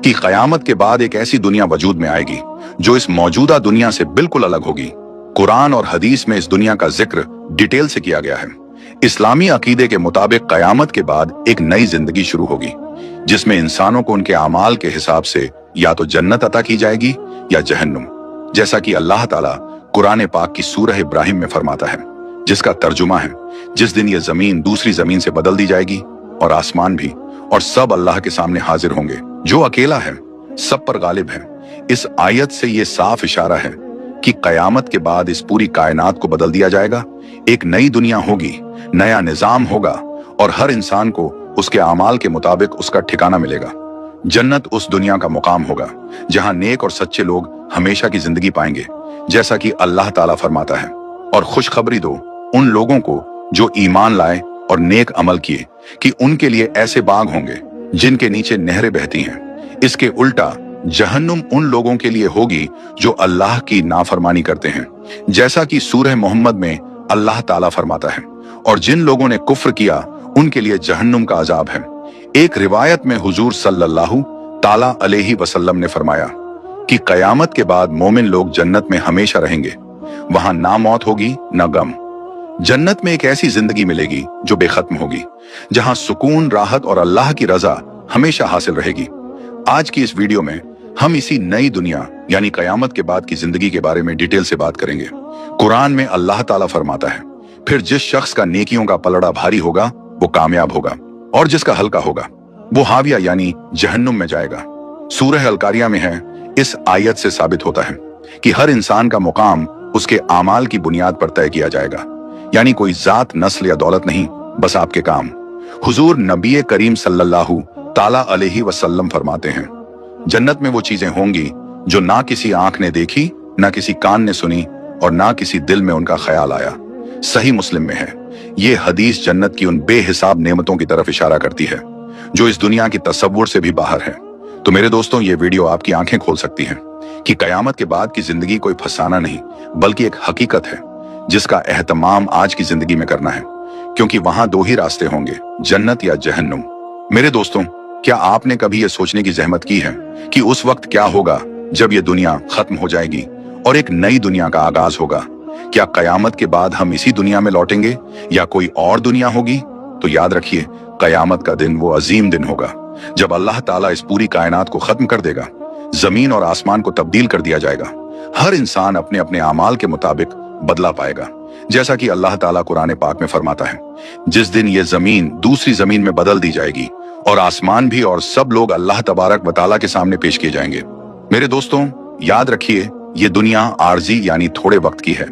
कि कयामत के बाद एक ऐसी दुनिया वजूद में आएगी जो इस मौजूदा दुनिया से बिल्कुल अलग होगी। कुरान और हदीस में इस दुनिया का जिक्र डिटेल से किया गया है। इस्लामी अकीदे के मुताबिक कयामत के बाद एक नई जिंदगी शुरू होगी जिसमें इंसानों को उनके अमाल के हिसाब से या तो जन्नत अता की जाएगी या जहन्नुम, जैसा कि अल्लाह ताला कुरान पाक की सूरह इब्राहिम में फरमाता है, जिसका तर्जुमा है, जिस दिन ये जमीन दूसरी जमीन से बदल दी जाएगी और आसमान भी, और सब अल्लाह के सामने हाजिर होंगे। जो अकेला है सब पर गालिब है। इस आयत से ये साफ इशारा है कि कयामत के बाद इस पूरी कायनात को बदल दिया जाएगा। एक नई दुनिया होगी, नया निजाम होगा और हर इंसान को उसके अमाल के मुताबिक उसका ठिकाना मिलेगा। जन्नत उस दुनिया का मुकाम होगा जहां नेक और सच्चे लोग हमेशा की जिंदगी पाएंगे, जैसा कि अल्लाह ताला फरमाता है। और खुशखबरी दो उन लोगों को जो ईमान लाए और नेक अमल किए कि उनके लिए ऐसे बाग होंगे जिनके नीचे नहरें बहती हैं। इसके उल्टा जहन्नुम उन लोगों के लिए होगी जो अल्लाह की नाफरमानी करते हैं, जैसा कि सूरह मोहम्मद में अल्लाह ताला फरमाता है। और जिन लोगों ने कुफ्र किया उनके लिए जहन्नुम का अजाब है। एक रिवायत में हुजूर सल्लल्लाहु ताला अलैहि वसल्लम ने फरमाया कि कयामत के बाद मोमिन लोग जन्नत में हमेशा रहेंगे, वहां ना मौत होगी ना गम। जन्नत में एक ऐसी जिंदगी मिलेगी जो बेखत्म होगी, जहां सुकून, राहत और अल्लाह की रजा हमेशा हासिल रहेगी। आज की इस वीडियो में हम इसी नई दुनिया यानी कयामत के बाद की जिंदगी के बारे में डिटेल से बात करेंगे। कुरान में अल्लाह ताला फरमाता है, फिर जिस शख्स का नेकियों का पलड़ा भारी होगा वो कामयाब होगा और जिसका हल्का होगा वो हाविया यानी जहन्नुम में जाएगा। सूरह अल-कारिया में है, इस आयत से साबित होता है कि हर इंसान का मुकाम उसके आमाल की बुनियाद पर तय किया जाएगा, यानी कोई जात, नस्ल या दौलत नहीं, बस आपके काम। हुजूर नबी करीम सल्लल्लाहु ताला अलैहि वसल्लम फरमाते हैं, जन्नत में वो चीजें होंगी जो ना किसी आंख ने देखी, ना किसी कान ने सुनी और ना किसी दिल में उनका ख्याल आया। सही मुस्लिम में है। ये हदीस जन्नत की उन बेहिसाब नेमतों की तरफ इशारा करती है जो इस दुनिया की तसव्वुर से भी बाहर है। तो मेरे दोस्तों, ये वीडियो आपकी आंखें खोल सकती है कि कयामत के बाद की जिंदगी कोई फसाना नहीं बल्कि एक हकीकत है जिसका एहतमाम आज की जिंदगी में करना है, क्योंकि वहां दो ही रास्ते होंगे, जन्नत या जहन्नुम। मेरे दोस्तों, क्या आपने कभी ये सोचने की जहमत की है कि उस वक्त क्या होगा जब ये दुनिया खत्म हो जाएगी और एक नई दुनिया का आगाज होगा? क्या कयामत के बाद हम इसी दुनिया में लौटेंगे या कोई और दुनिया होगी? तो याद रखिए, कयामत का दिन वो अजीम दिन होगा जब अल्लाह ताला इस पूरी कायनात को खत्म कर देगा, जमीन और आसमान को तब्दील कर दिया जाएगा। हर इंसान अपने अपने अमाल के मुताबिक बदला पाएगा, जैसा कि अल्लाह ताला कुरान पाक में फरमाता है, जिस दिन ये जमीन दूसरी जमीन में बदल दी जाएगी और आसमान भी, और सब लोग अल्लाह तबारक व तआला के सामने पेश किए जाएंगे। मेरे दोस्तों, याद रखिए, ये दुनिया आर्जी यानी थोड़े वक्त की है।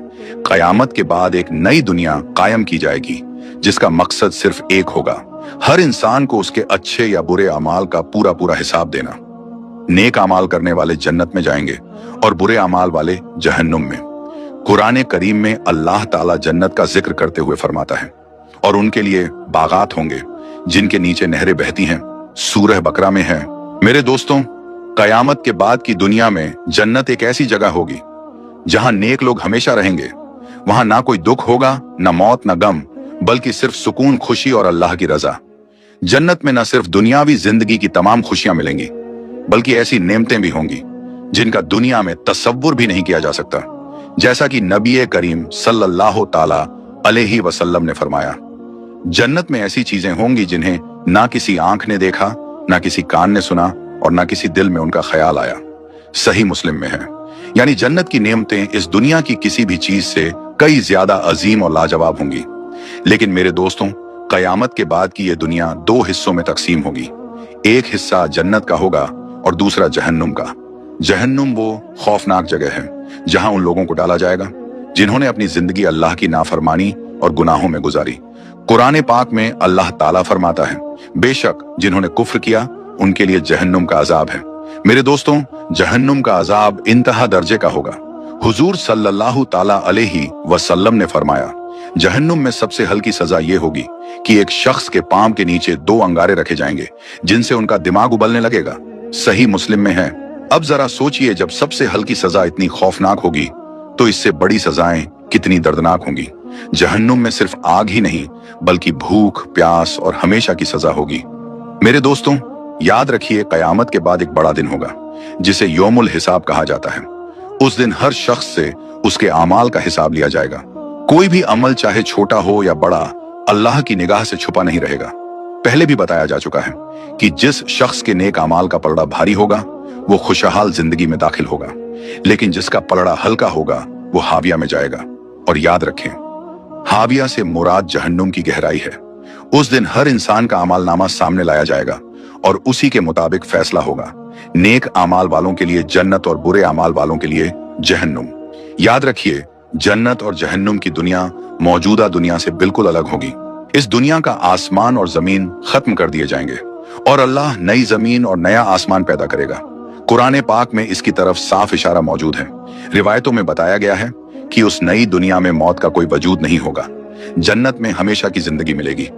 कयामत के बाद एक नई दुनिया कायम की जाएगी जिसका मकसद सिर्फ एक होगा, हर इंसान को उसके अच्छे या बुरे अमाल का पूरा पूरा हिसाब देना। नेक अमाल करने वाले जन्नत में जाएंगे और बुरे अमाल वाले जहन्नुम में। कुरान करीम में अल्लाह ताला जन्नत का जिक्र करते हुए फरमाता है, और उनके लिए बागात होंगे जिनके नीचे नहरें बहती हैं। सूरह बकरा में है। मेरे दोस्तों, कयामत के बाद की दुनिया में जन्नत एक ऐसी जगह होगी जहां नेक लोग हमेशा रहेंगे। वहां ना कोई दुख होगा, ना मौत, ना गम, बल्कि सिर्फ सुकून, खुशी और अल्लाह की रजा। जन्नत में न सिर्फ दुनियावी जिंदगी की तमाम खुशियां मिलेंगी बल्कि ऐसी नेमतें भी होंगी जिनका दुनिया में तसव्वुर भी नहीं किया जा सकता, जैसा कि नबी करीम सल्लल्लाहु ताला अलैहि वसल्लम ने फरमाया, जन्नत में ऐसी चीजें होंगी जिन्हें ना किसी आंख ने देखा, ना किसी कान ने सुना और ना किसी दिल में उनका ख्याल आया। सही मुस्लिम में है। यानी जन्नत की नेमतें इस दुनिया की किसी भी चीज से कई ज्यादा अजीम और लाजवाब होंगी। लेकिन मेरे दोस्तों, कयामत के बाद की यह दुनिया दो हिस्सों में तकसीम होगी। एक हिस्सा जन्नत का होगा और दूसरा जहन्नुम का। जहन्नुम वो खौफनाक जगह है जहां उन लोगों को डाला जाएगा जिन्होंने अपनी जिंदगी अल्लाह की नाफरमानी और गुनाहों में गुजारी। कुरान पाक में अल्लाह ताला फरमाता है, बेशक जिन्होंने कुफ्र किया उनके लिए जहन्नुम का अजाब है। मेरे दोस्तों, जहन्नुम का अजाब इंतहा दर्जे का होगा। हुजूर सल्लल्लाहु ताला अलैहि वसल्लम ने फरमाया, जहन्नुम में सबसे हल्की सजा ये होगी कि एक शख्स के पांव के नीचे दो अंगारे रखे जाएंगे जिनसे उनका दिमाग उबलने लगेगा। सही मुस्लिम में है। अब जरा सोचिए, जब सबसे हल्की सजा इतनी खौफनाक होगी तो इससे बड़ी सजाएं कितनी दर्दनाक होंगी। जहन्नुम में सिर्फ आग ही नहीं बल्कि भूख, प्यास और हमेशा की सजा होगी। मेरे दोस्तों, याद रखिए, कयामत के बाद एक बड़ा दिन होगा जिसे यौमुल हिसाब कहा जाता है। उस दिन हर शख्स से उसके अमाल का हिसाब लिया जाएगा। कोई भी अमल चाहे छोटा हो या बड़ा, अल्लाह की निगाह से छुपा नहीं रहेगा। पहले भी बताया जा चुका है कि जिस शख्स के नेक अमाल का पलड़ा भारी होगा वो खुशहाल जिंदगी में दाखिल होगा, लेकिन जिसका पलड़ा हल्का होगा वो हाविया में जाएगा। और याद रखें, हाविया से मुराद जहन्नुम की गहराई है। उस दिन हर इंसान का अमालनामा सामने लाया जाएगा और उसी के मुताबिक फैसला होगा। नेक अमाल वालों के लिए जन्नत और बुरे अमाल वालों के लिए जहन्नुम। याद रखिए, जन्नत और जहन्नुम की दुनिया मौजूदा दुनिया से बिल्कुल अलग होगी। इस दुनिया का आसमान और जमीन खत्म कर दिए जाएंगे और अल्लाह नई जमीन और नया आसमान पैदा करेगा। कुरान पाक में इसकी तरफ साफ इशारा मौजूद है। रिवायतों में बताया गया है कि उस नई दुनिया में मौत का कोई वजूद नहीं होगा। जन्नत में हमेशा की जिंदगी मिलेगी,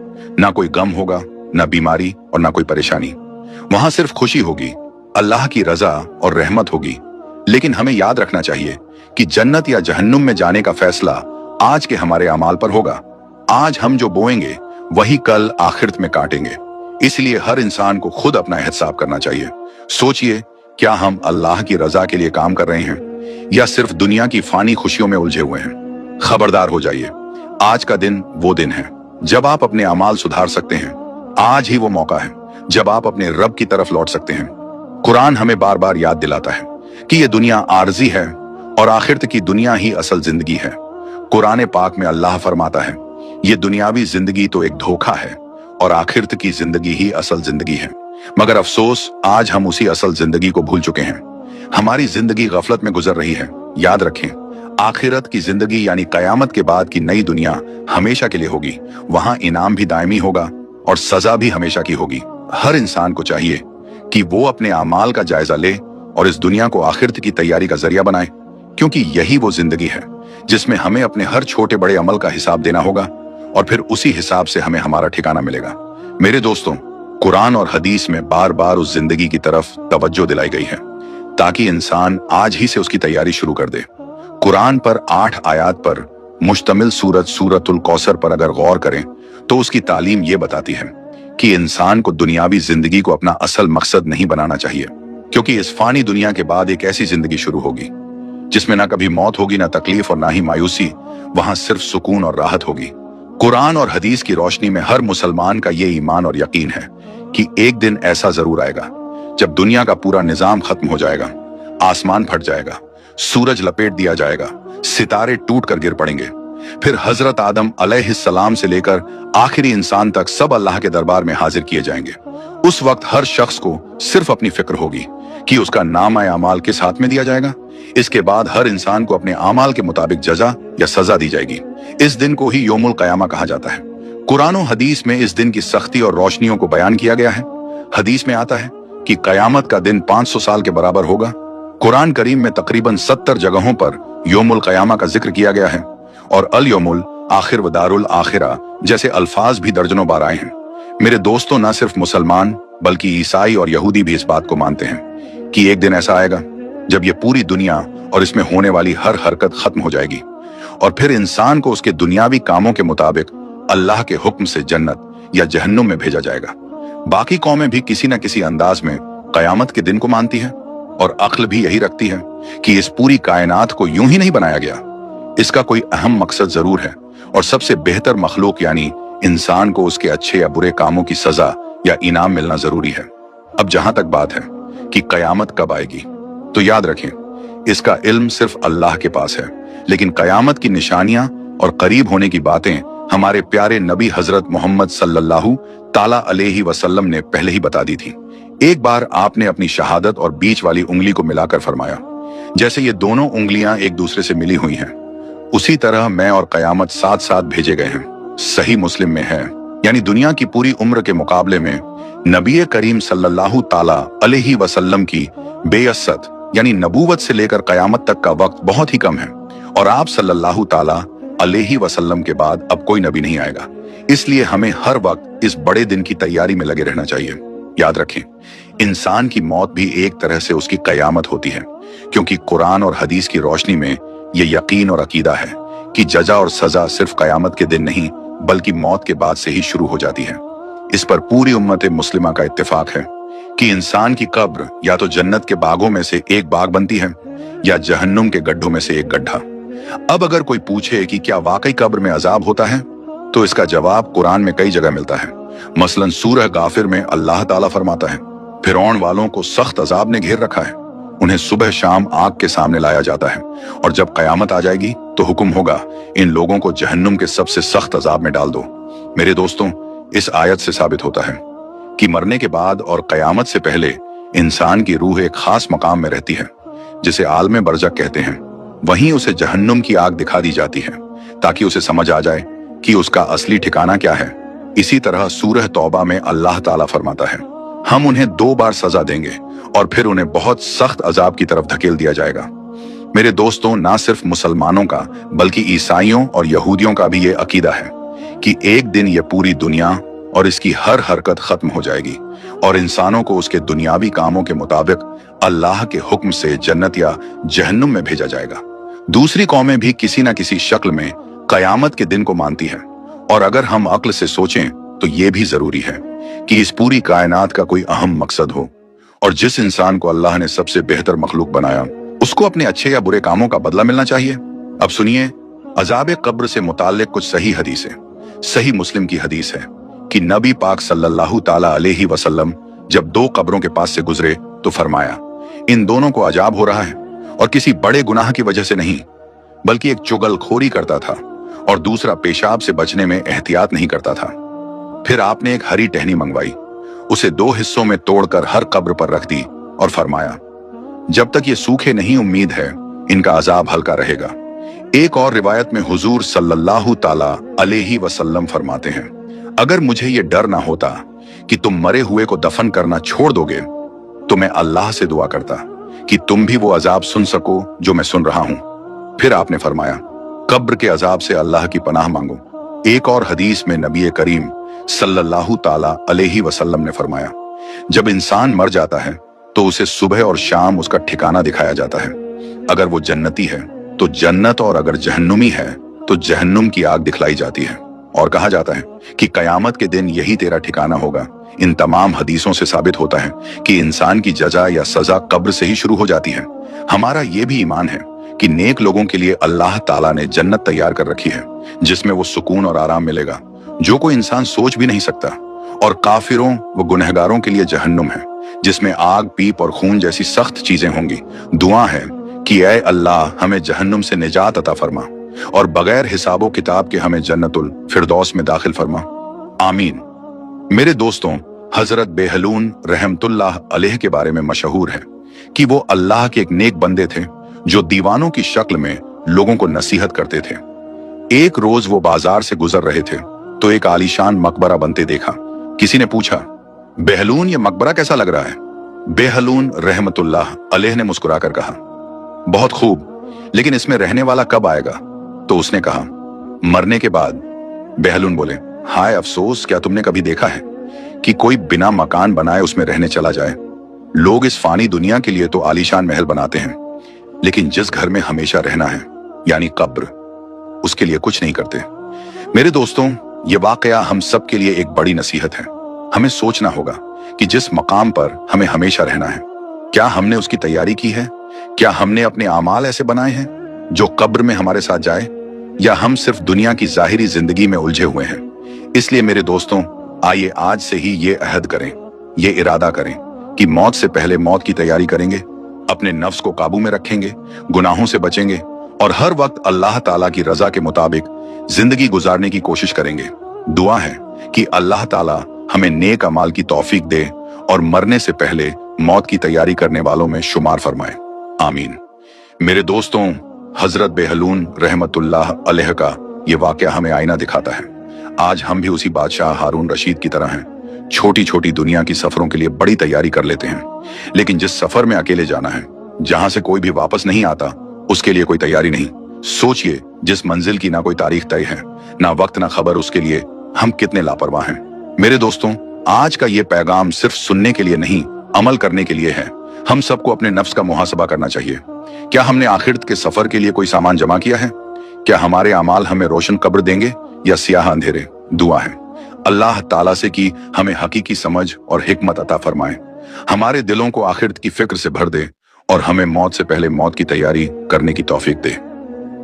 ना कोई गम होगा, ना बीमारी और ना कोई परेशानी। वहां सिर्फ खुशी होगी, अल्लाह की रजा और रहमत होगी। लेकिन हमें याद रखना चाहिए कि जन्नत या जहन्नुम में जाने का फैसला आज के हमारे अमाल पर होगा। आज हम जो बोएंगे वही कल आखिरत में काटेंगे। इसलिए हर इंसान को खुद अपना हिसाब करना चाहिए। सोचिए, क्या हम अल्लाह की रजा के लिए काम कर रहे हैं या सिर्फ दुनिया की फानी खुशियों में उलझे हुए हैं? खबरदार हो जाइए, आज का दिन वो दिन है जब आप अपने अमाल सुधार सकते हैं। आज ही वो मौका है जब आप अपने रब की तरफ लौट सकते हैं। कुरान हमें बार बार याद दिलाता है कि ये दुनिया आर्जी है और आखिरत की दुनिया ही असल जिंदगी है। कुरान पाक में अल्लाह फरमाता है, ये दुनियावी जिंदगी तो एक धोखा है और आखिरत की जिंदगी ही असल जिंदगी है। मगर अफसोस, आज हम उसी असल जिंदगी को भूल चुके हैं। हमारी जिंदगी गफलत में गुजर रही है। याद रखें, आखिरत की जिंदगी यानी कयामत के बाद की नई दुनिया हमेशा के लिए होगी। वहां इनाम भी दायमी होगा और सजा भी हमेशा की होगी। हर इंसान को चाहिए कि वो अपने अमाल का जायजा ले और इस दुनिया को आखिरत की तैयारी का जरिया बनाए, क्योंकि यही वो जिंदगी है जिसमें हमें अपने हर छोटे बड़े अमल का हिसाब देना होगा और फिर उसी हिसाब से हमें हमारा ठिकाना मिलेगा। मेरे दोस्तों, कुरान और हदीस में बार बार उस जिंदगी की तरफ तवज्जो दिलाई गई है ताकि इंसान आज ही से उसकी तैयारी शुरू कर दे। कुरान पर 8 आयात पर मुश्तमिल सूरतुल कौसर पर अगर गौर करें तो उसकी तालीम ये बताती है कि इंसान को दुनियावी जिंदगी को अपना असल मकसद नहीं बनाना चाहिए, क्योंकि इस फानी दुनिया के बाद एक ऐसी जिंदगी शुरू होगी जिसमें ना कभी मौत होगी, ना तकलीफ और ना ही मायूसी। वहां सिर्फ सुकून और राहत होगी। कुरान और हदीस की रोशनी में हर मुसलमान का ये ईमान और यकीन है कि एक दिन ऐसा जरूर आएगा जब दुनिया का पूरा निजाम खत्म हो जाएगा, आसमान फट जाएगा, सूरज लपेट दिया जाएगा, सितारे टूट कर गिर पड़ेंगे। फिर हजरत आदम अलैहिस्सलाम से लेकर आखिरी इंसान तक सब अल्लाह के दरबार में हाजिर किए जाएंगे। उस वक्त हर शख्स को सिर्फ अपनी फिक्र होगी कि उसका नामा अमाल किस हाथ में दिया जाएगा। इसके बाद हर इंसान को अपने अमाल के मुताबिक जजा या सजा दी जाएगी। इस दिन को ही यौमुल क़यामा कहा जाता है। कुरान और हदीस में इस दिन की सख्ती और रोशनियों को बयान किया गया है। हदीस में आता है कि कयामत का दिन 500 साल के बराबर होगा। कुरान करीम में तकरीबन 70 जगहों पर यौमुल क़यामा का जिक्र किया गया है और अल यौमुल आखिर व दारुल आखिरा जैसे अल्फाज भी दर्जनों बार आए हैं। मेरे दोस्तों, न सिर्फ मुसलमान बल्कि ईसाई और यहूदी भी इस बात को मानते हैं कि एक दिन ऐसा आएगा जब ये पूरी दुनिया और इसमें होने वाली हर हरकत खत्म हो जाएगी और फिर इंसान को उसके दुनियावी कामों के मुताबिक अल्लाह के हुक्म से जन्नत या जहन्नुम में भेजा जाएगा। बाकी कौमें भी किसी न किसी अंदाज में कयामत के दिन को मानती है और अक्ल भी यही रखती है कि इस पूरी कायनात को यूं ही नहीं बनाया गया। इसका कोई अहम मकसद जरूर है और सबसे बेहतर मखलूक यानी इंसान को उसके अच्छे या बुरे कामों की सजा या इनाम मिलना जरूरी है। अब जहां तक बात है कि कयामत कब आएगी, तो याद रखें, इसका इल्म सिर्फ अल्लाह के पास है, लेकिन कयामत की निशानियां और करीब होने की बातें हमारे प्यारे नबी हजरत मोहम्मद सल्लल्लाहु ताला अलैहि वसल्लम ने पहले ही बता दी थी। एक बार आपने अपनी शहादत और बीच वाली उंगली को मिलाकर फरमाया, जैसे ये दोनों उंगलियां एक दूसरे से मिली हुई हैं, उसी तरह मैं और कयामत साथ साथ भेजे गए हैं। सही मुस्लिम में है, यानी दुनिया की पूरी उम्र के मुकाबले में नबी करीम सल्लल्लाहु ताला अलैहि वसल्लम की बेअसत यानी नबूवत से लेकर कयामत तक का वक्त बहुत ही कम है और आप सल्लल्लाहु ताला अलैहि वसल्लम के बाद अब कोई नबी नहीं आएगा। इसलिए हमें हर वक्त इस बड़े दिन की तैयारी में लगे रहना चाहिए। याद रखें, इंसान की मौत भी एक तरह से उसकी कयामत होती है, क्योंकि कुरान और हदीस की रोशनी में ये यकीन और अकीदा है कि जजा और सजा सिर्फ कयामत के दिन नहीं बल्कि मौत के बाद से ही शुरू हो जाती है। इस पर पूरी उम्मत मुस्लिमा का इत्तेफाक है कि इंसान की कब्र या तो जन्नत के बागों में से एक बाग बनती है या जहन्नुम के गड्ढों में से एक गड्ढा। अब अगर कोई पूछे कि क्या वाकई कब्र में अजाब होता है, तो इसका जवाब कुरान में कई जगह मिलता है। मसलन सूरह गाफिर में अल्लाह ताला फरमाता है, फिरौन वालों को सख्त अजाब ने घेर रखा है, उन्हें सुबह शाम आग के सामने लाया जाता है, और जब कयामत आ जाएगी तो हुक्म होगा, इन लोगों को जहन्नुम के सबसे सख्त अजाब में डाल दो। मेरे दोस्तों, इस आयत से साबित होता है कि मरने के बाद और कयामत से पहले इंसान की रूह एक खास मकाम में रहती है, जिसे आलम बरज़ख कहते हैं। वहीं उसे जहन्नुम की आग दिखा दी जाती है ताकि उसे समझ आ जाए कि उसका असली ठिकाना क्या है। इसी तरह सूरह तौबा में अल्लाह ताला फरमाता है, हम उन्हें 2 बार सजा देंगे और फिर उन्हें बहुत सख्त अजाब की तरफ धकेल दिया जाएगा। मेरे दोस्तों, ना सिर्फ मुसलमानों का बल्कि ईसाइयों और यहूदियों का भी ये अकीदा है कि एक दिन ये पूरी दुनिया और इसकी हर हरकत खत्म हो जाएगी और इंसानों को उसके दुनियावी कामों के मुताबिक अल्लाह के हुक्म से जन्नत या जहन्नुम में भेजा जाएगा। दूसरी कौमें भी किसी न किसी शक्ल में कयामत के दिन को मानती है, और अगर हम अक्ल से सोचें तो ये भी जरूरी है कि इस पूरी कायनात का कोई अहम मकसद हो, और जिस इंसान को अल्लाह ने सबसे बेहतर मखलूक बनाया उसको अपने अच्छे या बुरे कामों का बदला मिलना चाहिए। अब सुनिए अजाब कब्र से मुताल्लिक कुछ सही हदीसें। सही मुस्लिम की हदीस है कि नबी पाक सल्लल्लाहु ताला अलैहि वसल्लम जब 2 कब्रों के पास से गुजरे तो फरमाया, इन दोनों को अजाब हो रहा है, और किसी बड़े गुनाह की वजह से नहीं, बल्कि एक चुगलखोरी करता था और दूसरा पेशाब से बचने में एहतियात नहीं करता था। फिर आपने एक हरी टहनी मंगवाई, उसे 2 हिस्सों में तोड़कर हर कब्र पर रख दी और फरमाया, जब तक ये सूखे नहीं उम्मीद है इनका अजाब हल्का रहेगा। एक और रिवायत में हुजूर सल्लल्लाहु ताला अलैहि वसल्लम फरमाते हैं, अगर मुझे ये डर ना होता कि तुम मरे हुए को दफन करना छोड़ दोगे तो मैं अल्लाह से दुआ करता कि तुम भी वो अजाब सुन सको जो मैं सुन रहा हूं। फिर आपने फरमाया, कब्र के अजाब से अल्लाह की पनाह मांगो। एक और हदीस में नबी करीम सल्लल्लाहु ताला अलैहि वसल्लम ने फरमाया, जब इंसान मर जाता है तो उसे सुबह और शाम उसका ठिकाना दिखाया जाता है। अगर वो जन्नती है तो जन्नत, और अगर जहन्नुमी है तो जहन्नुम की आग दिखलाई जाती है, और कहा जाता है कि कयामत के दिन यही तेरा ठिकाना होगा। इन तमाम हदीसों से साबित होता है कि इंसान की जजा या सजा कब्र से ही शुरू हो जाती है। हमारा ये भी ईमान है कि नेक लोगों के लिए अल्लाह ताला ने जन्नत तैयार कर रखी है, जिसमें वो सुकून और आराम मिलेगा जो कोई इंसान सोच भी नहीं सकता, और काफिरों व गुनहगारों के लिए जहन्नुम है, जिसमें आग, पीप और खून जैसी सख्त चीजें होंगी। दुआ है कि ऐ अल्लाह हमें जहन्नुम से निजात अता फरमा और बगैर हिसाबो किताब के हमें जन्नतुल फिरदौस में दाखिल फरमा। आमीन। मेरे दोस्तों, हजरत बेहलून रहमतुल्लाह अलैह के बारे में मशहूर है कि वो अल्लाह के एक नेक बंदे थे जो दीवानों की शक्ल में लोगों को नसीहत करते थे। एक रोज वो बाजार से गुजर रहे थे तो एक आलीशान मकबरा बनते देखा। किसी ने पूछा, बेहलून ये मकबरा कैसा लग रहा है? बेहलून रहमतुल्लाह अलैह ने मुस्कुराकर कहा, बहुत खूब, लेकिन इसमें रहने वाला कब आएगा? तो उसने कहा, मरने के बाद। बेहलून बोले, हाय अफसोस, क्या तुमने कभी देखा है कि कोई बिना मकान बनाए उसमें रहने चला जाए? लोग इस फानी दुनिया के लिए तो आलीशान महल बनाते हैं, लेकिन जिस घर में हमेशा रहना है यानी कब्र, उसके लिए कुछ नहीं करते। मेरे दोस्तों, ये वाकया हम सब के लिए एक बड़ी नसीहत है। हमें सोचना होगा कि जिस मकाम पर हमें हमेशा रहना है, क्या हमने उसकी तैयारी की है? क्या हमने अपने आमाल ऐसे बनाए हैं जो कब्र में हमारे साथ जाए, या हम सिर्फ दुनिया की जाहिरी जिंदगी में उलझे हुए हैं? इसलिए मेरे दोस्तों, आइए आज से ही ये अहद करें, ये इरादा करें कि मौत से पहले मौत की तैयारी करेंगे, अपने नफ्स को काबू में रखेंगे, गुनाहों से बचेंगे और हर वक्त अल्लाह ताला की रजा के मुताबिक जिंदगी गुजारने की कोशिश करेंगे। दुआ है कि अल्लाह ताला हमें नेक अमाल की तौफीक दे और मरने से पहले मौत की तैयारी करने वालों में शुमार फरमाए। आमीन। मेरे दोस्तों, हजरत बेहलून रहमतुल्लाह अलैह का ये वाकया हमें आईना दिखाता है। आज हम भी उसी बादशाह हारून रशीद की तरह हैं। छोटी छोटी दुनिया की सफरों के लिए बड़ी तैयारी कर लेते हैं, लेकिन जिस सफर में अकेले जाना है, जहां से कोई भी वापस नहीं आता, उसके लिए कोई तैयारी नहीं। सोचिए, जिस मंजिल की ना कोई तारीख तय है, ना वक्त ना खबर, उसके लिए हम कितने लापरवाह हैं। मेरे दोस्तों, आज का ये पैगाम सिर्फ सुनने के लिए नहीं, अमल करने के लिए है। हम सबको अपने नफ्स का मुहासबा करना चाहिए। क्या हमने आखिरत के सफर के लिए कोई सामान जमा किया है? क्या हमारे अमाल हमें रोशन कब्र देंगे या सियाह अंधेरे? दुआ है अल्लाह ताला से कि हमें हकीकी समझ और हिकमत अता फरमाए। हमारे दिलों को आखिरत की फिक्र से भर दे और हमें मौत से पहले मौत की तैयारी करने की तौफीक दे।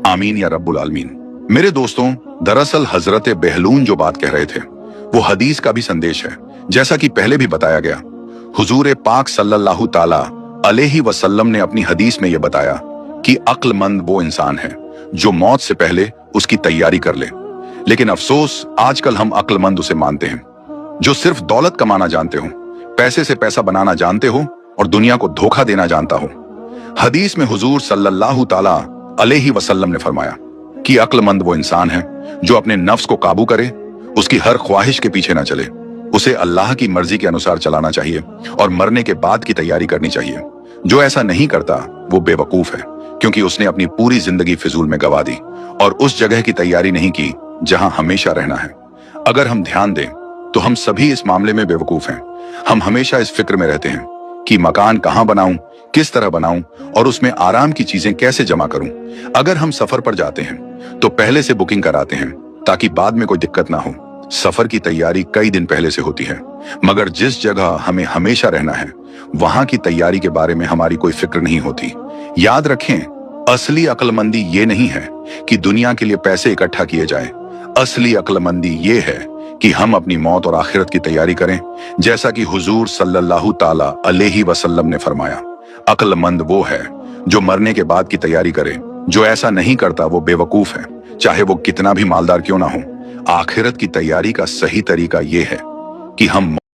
आमीन या रब्बुल आलमीन। मेरे दोस्तों, दरअसल हजरत बेहलून जो बात कह रहे थे वो हदीस का भी संदेश है। जैसा कि पहले भी बताया गया, हुजूर पाक सल्लल्लाहु ताला अलैहि वसल्लम ने अपनी हदीस में यह बताया कि अक्लमंद वो इंसान है जो मौत से पहले उसकी तैयारी कर ले। लेकिन अफसोस, आजकल हम अक्लमंद उसे मानते हैं जो सिर्फ दौलत कमाना जानते हो, पैसे से पैसा बनाना जानते हो और दुनिया को धोखा देना जानता हो। हदीस में हुजूर सल्लल्लाहु ताला अलैहि वसल्लम ने फरमाया कि अक्लमंद वो इंसान है जो अपने नफ्स को काबू करे, उसकी हर ख्वाहिश के पीछे ना चले, उसे अल्लाह की मर्जी के अनुसार चलाना चाहिए और मरने के बाद की तैयारी करनी चाहिए। जो ऐसा नहीं करता वो बेवकूफ है, क्योंकि उसने अपनी पूरी जिंदगी फिजूल में गवा दी और उस जगह की तैयारी नहीं की जहां हमेशा रहना है। अगर हम ध्यान दें तो हम सभी इस मामले में बेवकूफ हैं। हम हमेशा इस फिक्र में रहते हैं कि मकान कहां बनाऊं, किस तरह बनाऊं और उसमें आराम की चीजें कैसे जमा करूं। अगर हम सफर पर जाते हैं तो पहले से बुकिंग कराते हैं ताकि बाद में कोई दिक्कत ना हो। सफर की तैयारी कई दिन पहले से होती है, मगर जिस जगह हमें हमेशा रहना है वहां की तैयारी के बारे में हमारी कोई फिक्र नहीं होती। याद रखें, असली अक्लमंदी ये नहीं है कि दुनिया के लिए पैसे इकट्ठा किए जाए। असली अक्लमंदी ये है कि हम अपनी मौत और आखिरत की तैयारी करें, जैसा कि हुजूर सल्लल्लाहु ताला अलैहि वसल्लम ने फरमाया। अक्लमंद वो है जो मरने के बाद की तैयारी करे। जो ऐसा नहीं करता वो बेवकूफ है, चाहे वो कितना भी मालदार क्यों ना हो। आखिरत की तैयारी का सही तरीका ये है कि हम